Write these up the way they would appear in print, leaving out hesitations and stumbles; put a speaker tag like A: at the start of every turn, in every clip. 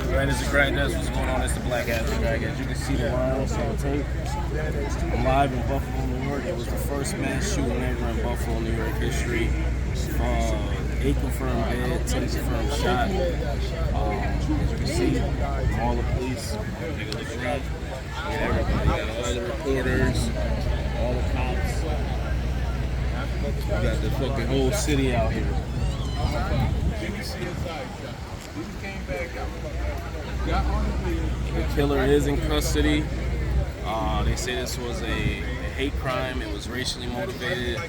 A: Granddad's the granddad's. What's going on? It's the Black Abstract. As you can see the lines on tape. I'm live in Buffalo, New York. It was the first mass shooting ever in Buffalo, New York history. 8 confirmed dead, 10 confirmed shot. As you can see, all the police. Take a look around. Everybody, got all the reporters, all the cops. We got the fucking whole city out here. The killer is in custody. They say this was a hate crime. It was racially motivated.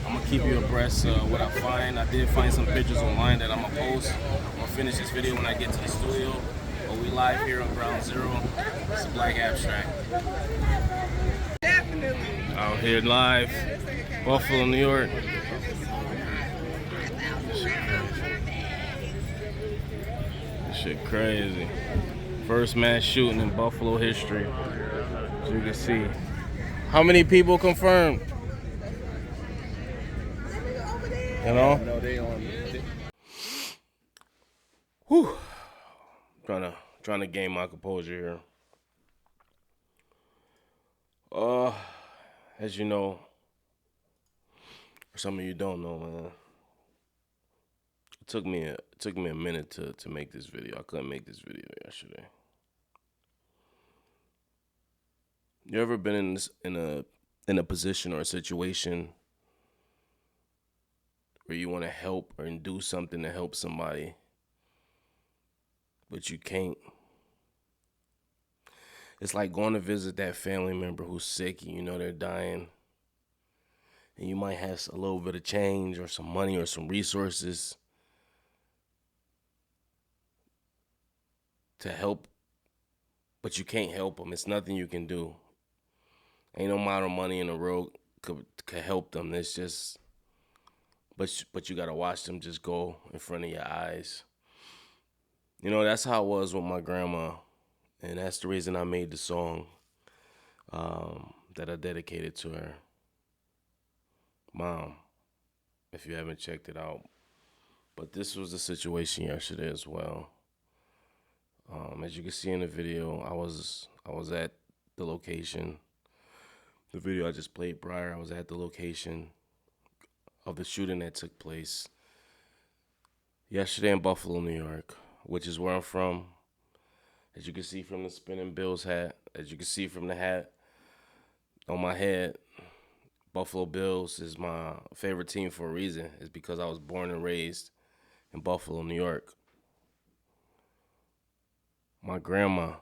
A: I'm gonna keep you abreast of what I find. I did find some pictures online that I'm gonna post. I'm gonna finish this video when I get to the studio. But we live here on Ground Zero. It's the Black Abstract.
B: Definitely.
A: Out here live, Buffalo, New York. This shit crazy. First mass shooting in Buffalo history. As you can see. How many people confirmed? You know?
C: No, they on.
A: Whew. Trying to gain my composure here. As you know, or some of you don't know, man. It took me a minute to make this video. I couldn't make this video yesterday. You ever been in a position or a situation where you want to help or do something to help somebody, but you can't? It's like going to visit that family member who's sick and you know they're dying, and you might have a little bit of change or some money or some resources to help, but you can't help them. It's nothing you can do. Ain't no amount of money in the world could help them. It's just, but you gotta watch them just go in front of your eyes. You know, that's how it was with my grandma, and that's the reason I made the song that I dedicated to her. Mom, if you haven't checked it out. But this was the situation yesterday as well. As you can see in the video, I was at the location. The video I just played prior, I was at the location of the shooting that took place yesterday in Buffalo, New York, which is where I'm from. As you can see from the spinning Bills hat, as you can see from the hat on my head, Buffalo Bills is my favorite team for a reason. It's because I was born and raised in Buffalo, New York. My grandma,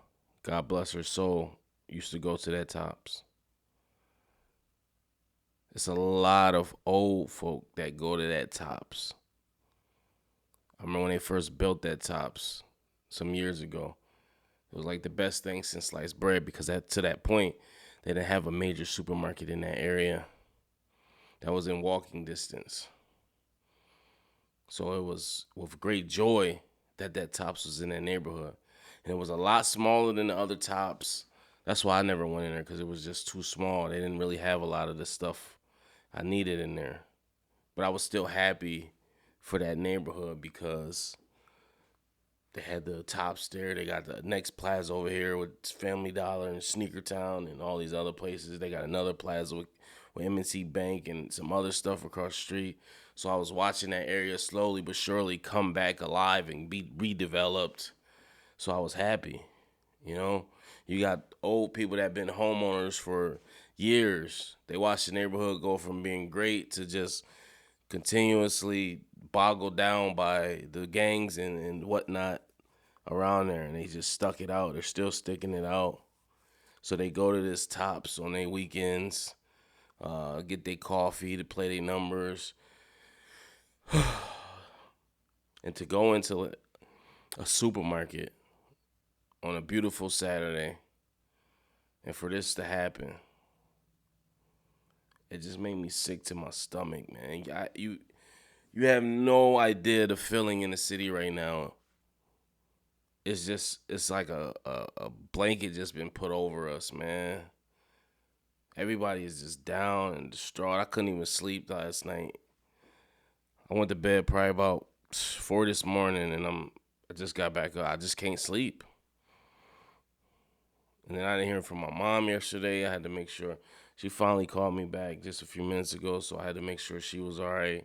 A: God bless her soul, used to go to that Tops. It's a lot of old folk that go to that Tops. I remember when they first built that Tops some years ago. It was like the best thing since sliced bread, because to that point, they didn't have a major supermarket in that area that was in walking distance. So it was with great joy that Tops was in that neighborhood. And it was a lot smaller than the other Tops. That's why I never went in there, because it was just too small. They didn't really have a lot of the stuff I needed in there. But I was still happy for that neighborhood because they had the Tops there. They got the next plaza over here with Family Dollar and Sneaker Town and all these other places. They got another plaza with M&T Bank and some other stuff across the street. So I was watching that area slowly but surely come back alive and be redeveloped. So I was happy, you know. You got old people that have been homeowners for years. They watched the neighborhood go from being great to just continuously boggled down by the gangs and whatnot around there. And they just stuck it out. They're still sticking it out. So they go to this Tops on their weekends, get their coffee, to play their numbers. And to go into a supermarket on a beautiful Saturday, and for this to happen, it just made me sick to my stomach, man. You have no idea the feeling in the city right now. It's like a blanket just been put over us, man. Everybody is just down and distraught. I couldn't even sleep last night. I went to bed probably about 4 this morning, and I just got back up. I just can't sleep. And then I didn't hear from my mom yesterday. I had to make sure. She finally called me back just a few minutes ago, so I had to make sure she was all right.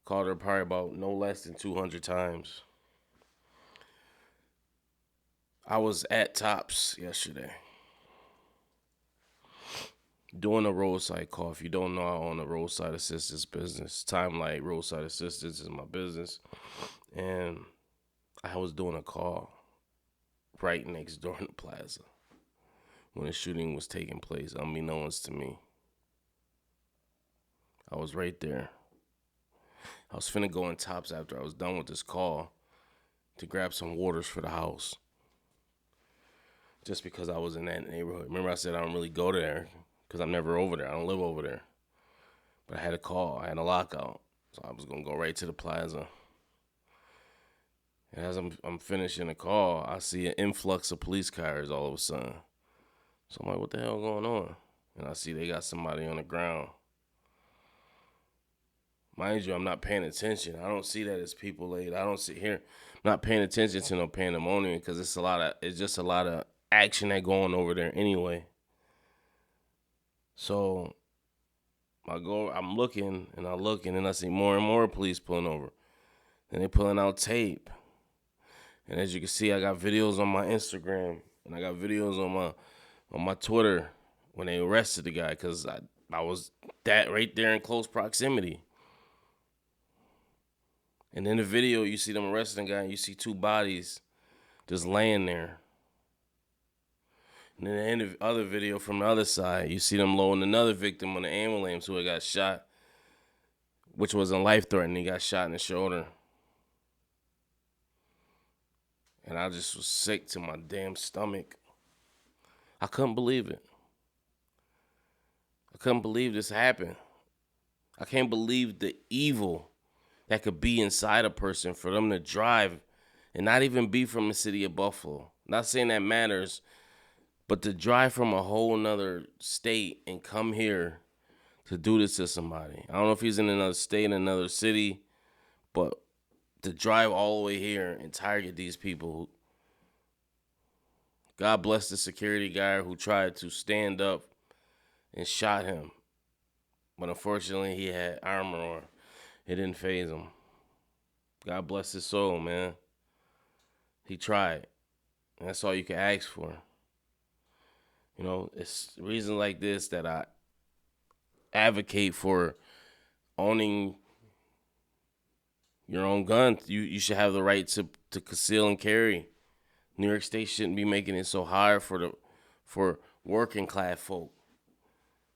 A: Called her probably about no less than 200 times. I was at Tops yesterday doing a roadside call. If you don't know, I own a roadside assistance business. Timelight Roadside Assistance is my business. And I was doing a call right next door in the plaza when the shooting was taking place, unbeknownst to me. I was right there. I was finna go in Tops after I was done with this call to grab some waters for the house. Just because I was in that neighborhood. Remember I said I don't really go there because I'm never over there. I don't live over there. But I had a call. I had a lockout. So I was going to go right to the plaza. And as I'm finishing the call, I see an influx of police cars all of a sudden. So I'm like, what the hell going on? And I see they got somebody on the ground. Mind you, I'm not paying attention. I don't see that as people laid. I don't sit here. I'm not paying attention to no pandemonium because it's just a lot of action that going over there anyway. So I'm looking and I look and then I see more and more police pulling over. And they pulling out tape. And as you can see, I got videos on my Instagram and I got videos on my Twitter when they arrested the guy because I was that right there in close proximity. And in the video, you see them arresting the guy and you see two bodies just laying there. And then in the other video from the other side, you see them loading another victim on the ambulance who had got shot, which wasn't life-threatening. He got shot in the shoulder. And I just was sick to my damn stomach. I couldn't believe it. I couldn't believe this happened. I can't believe the evil that could be inside a person for them to drive and not even be from the city of Buffalo. Not saying that matters, but to drive from a whole nother state and come here to do this to somebody. I don't know if he's in another state, in another city, but to drive all the way here and target these people. God bless the security guard who tried to stand up and shot him. But unfortunately, he had armor on. It didn't faze him. God bless his soul, man. He tried. And that's all you can ask for. You know, it's reasons like this that I advocate for owning your own gun. You should have the right to conceal and carry. New York State shouldn't be making it so hard for working class folk.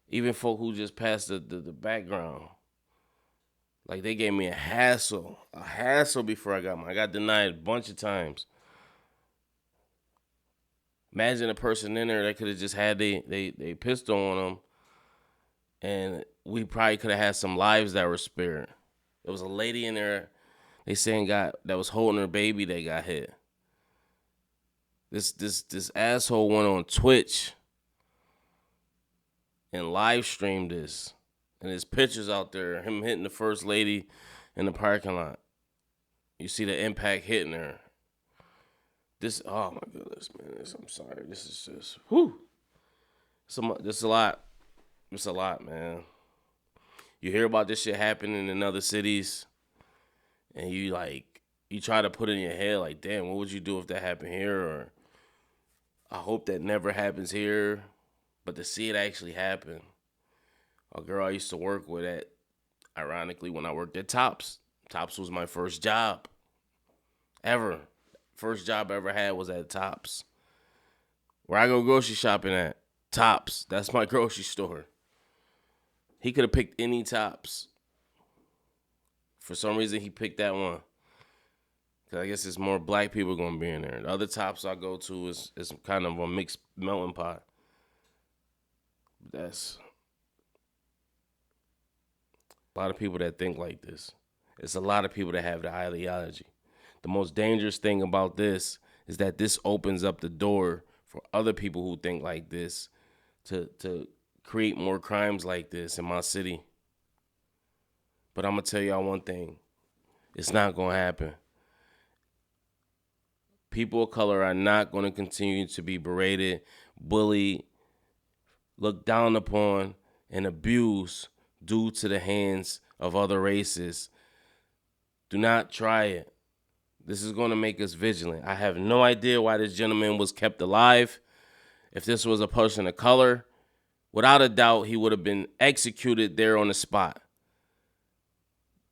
A: Even folk who just passed the background. Like they gave me a hassle before I got mine. I got denied a bunch of times. Imagine a person in there that could have just had they pistol on them, and we probably could have had some lives that were spared. There was a lady in there, they saying that was holding her baby that got hit. This asshole went on Twitch and live streamed this. And there's pictures out there, him hitting the first lady in the parking lot. You see the impact hitting her. Oh my goodness, man. I'm sorry. This is just, whew. This is a lot. It's a lot, man. You hear about this shit happening in other cities, and you try to put it in your head, like, damn, what would you do if that happened here? Or I hope that never happens here. But to see it actually happen. A girl I used to work with ironically, when I worked at Tops. Tops was my first job ever. First job I ever had was at Tops. Where I go grocery shopping at, Tops. That's my grocery store. He could have picked any Tops. For some reason, he picked that one. Because I guess it's more black people going to be in there. The other Tops I go to is kind of a mixed melting pot. That's a lot of people that think like this. It's a lot of people that have the ideology. The most dangerous thing about this is that this opens up the door for other people who think like this to create more crimes like this in my city. But I'm going to tell y'all one thing. It's not going to happen. People of color are not going to continue to be berated, bullied, looked down upon, and abused due to the hands of other races. Do not try it. This is going to make us vigilant. I have no idea why this gentleman was kept alive. If this was a person of color, without a doubt, he would have been executed there on the spot.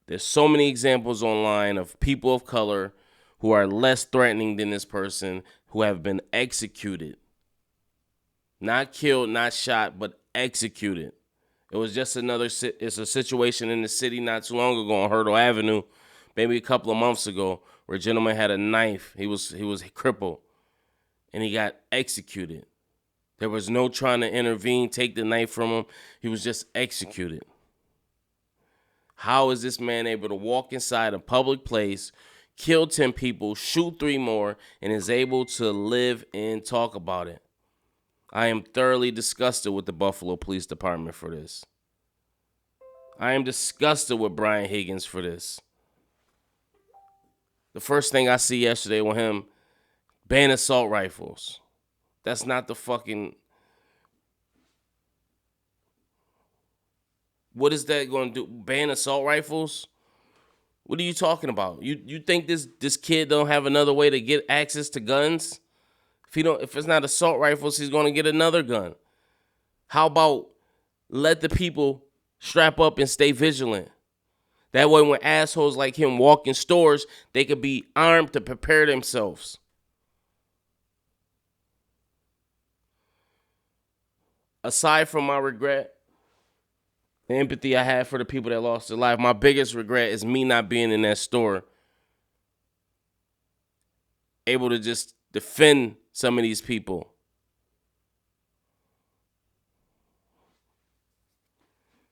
A: There's so many examples online of people of color who are less threatening than this person who have been executed. Not killed, not shot, but executed. It was just it's a situation in the city not too long ago on Hurdle Avenue, maybe a couple of months ago, where a gentleman had a knife. He was crippled, and he got executed. There was no trying to intervene, take the knife from him. He was just executed. How is this man able to walk inside a public place, kill 10 people, shoot 3 more, and is able to live and talk about it? I am thoroughly disgusted with the Buffalo Police Department for this. I am disgusted with Brian Higgins for this. The first thing I see yesterday with him, ban assault rifles. That's not the fucking... What is that going to do? Ban assault rifles? What are you talking about? You think this kid don't have another way to get access to guns? If it's not assault rifles, he's going to get another gun. How about let the people strap up and stay vigilant? That way when assholes like him walk in stores, they could be armed to prepare themselves. Aside from my regret, the empathy I had for the people that lost their life, my biggest regret is me not being in that store, able to just defend some of these people.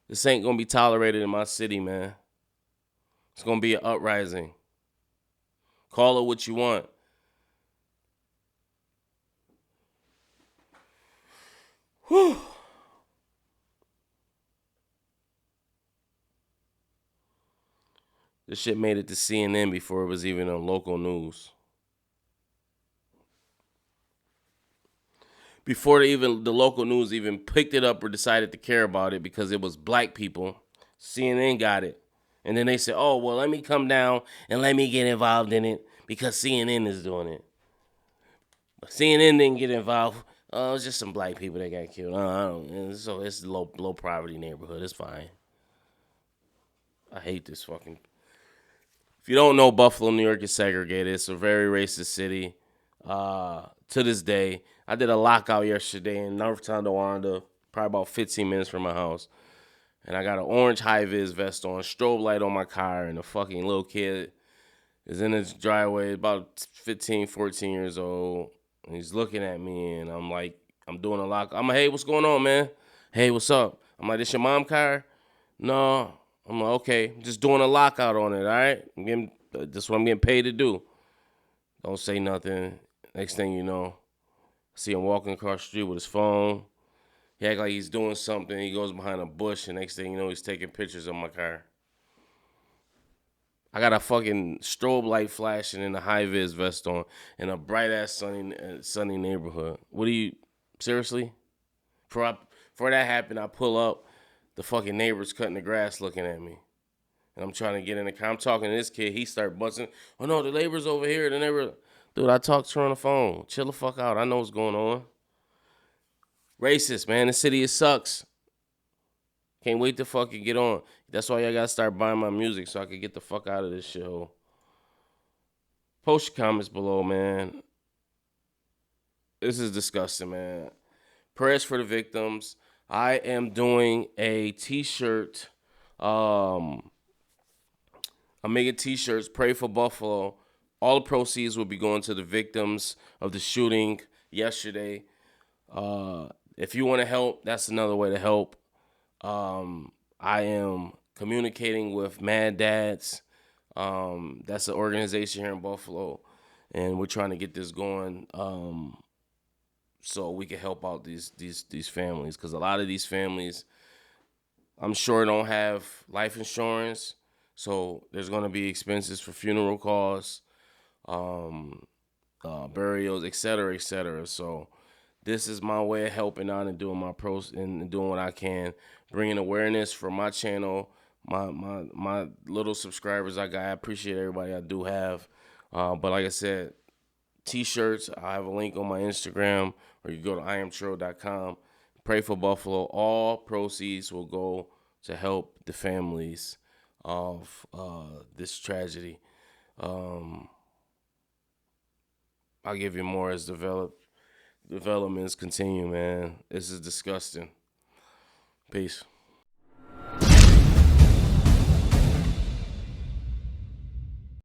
A: This ain't going to be tolerated in my city, man. It's going to be an uprising. Call it what you want. Whew. This shit made it to CNN before it was even on local news. Before the local news even picked it up or decided to care about it because it was black people, CNN got it. And then they said, oh, well, let me come down and let me get involved in it because CNN is doing it. But CNN didn't get involved. Oh, it was just some black people that got killed. So it's a low poverty neighborhood. It's fine. I hate this fucking... If you don't know, Buffalo, New York is segregated. It's a very racist city. To this day, I did a lockout yesterday in North Tonawanda, probably about 15 minutes from my house. And I got an orange high-vis vest on, strobe light on my car, and a fucking little kid is in his driveway, about 15, 14 years old. And he's looking at me, and I'm like, I'm doing a lockout. I'm like, hey, what's going on, man? Hey, what's up? I'm like, this your mom's car? No. I'm like, okay, I'm just doing a lockout on it, all right? That's what I'm getting paid to do. Don't say nothing. Next thing you know, I see him walking across the street with his phone. He act like he's doing something. He goes behind a bush, and next thing you know, he's taking pictures of my car. I got a fucking strobe light flashing and a high-vis vest on in a bright-ass sunny neighborhood. What do you... Seriously? Before that happened, I pull up. The fucking neighbor's cutting the grass looking at me. And I'm trying to get in the car. I'm talking to this kid. He start busting. Oh, no, the neighbor's over here. The neighbor... Dude, I talked to her on the phone. Chill the fuck out. I know what's going on. Racist, man. The city, it sucks. Can't wait to fucking get on. That's why y'all gotta start buying my music so I can get the fuck out of this shithole. Post your comments below, man. This is disgusting, man. Prayers for the victims. I am doing a t-shirt. I'm making t-shirts. Pray for Buffalo. All the proceeds will be going to the victims of the shooting yesterday. If you want to help, that's another way to help. I am communicating with Mad Dads. That's an organization here in Buffalo, and we're trying to get this going so we can help out these families, because a lot of these families, I'm sure, don't have life insurance, so there's going to be expenses for funeral costs. burials, etc., etc. So this is my way of helping out and doing my pros and doing what I can, bringing awareness for my channel, my little subscribers I got. I appreciate everybody I do have. But like I said, T-shirts, I have a link on my Instagram, or you go to iamtro.com. Pray for Buffalo. All proceeds will go to help the families of this tragedy. I'll give you more as developments continue, man. This is disgusting. Peace.